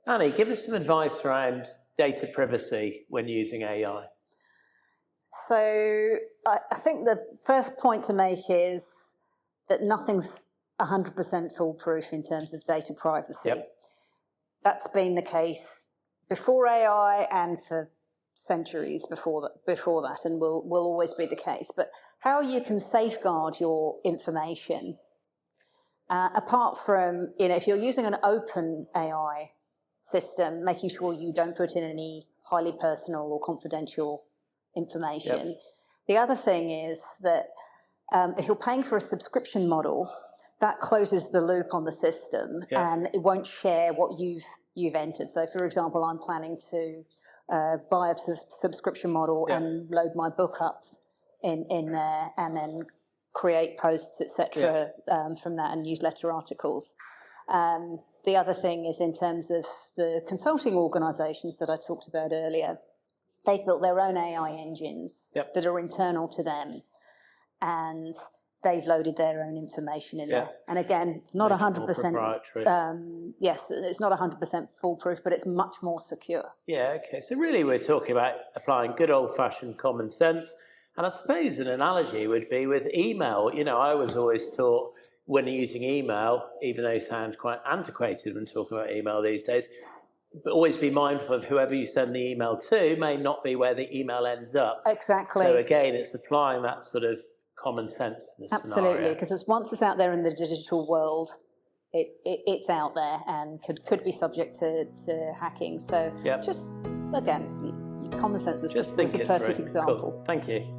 Annie, give us some advice around data privacy when using AI. So I think the first point to make is that nothing's 100% foolproof in terms of data privacy. Yep. That's been the case before AI and for centuries before that, and will always be the case. But how you can safeguard your information, apart from, if you're using an open AI system, making sure you don't put in any highly personal or confidential information. Yep. The other thing is that if you're paying for a subscription model, that closes the loop on the system, yep, and it won't share what you've entered. So, for example, I'm planning to buy a subscription model, yep, and load my book up in there, and then create posts, etc., yep, from that, and newsletter articles. The other thing is in terms of the consulting organisations that I talked about earlier. They've built their own AI engines, yep, that are internal to them, and they've loaded their own information in, yep, there. And again, it's not 100%. Yes, it's not 100% foolproof, but it's much more secure. Yeah. Okay. So really, we're talking about applying good old-fashioned common sense. And I suppose an analogy would be with email. I was always taught when you're using email, even though you sound quite antiquated when talking about email these days, but always be mindful of whoever you send the email to may not be where the email ends up. Exactly. So again, it's applying that sort of common sense to the scenario. Absolutely, because once it's out there in the digital world, it's out there and could be subject to hacking. So, yep, just again, common sense was the perfect example. Cool. Thank you.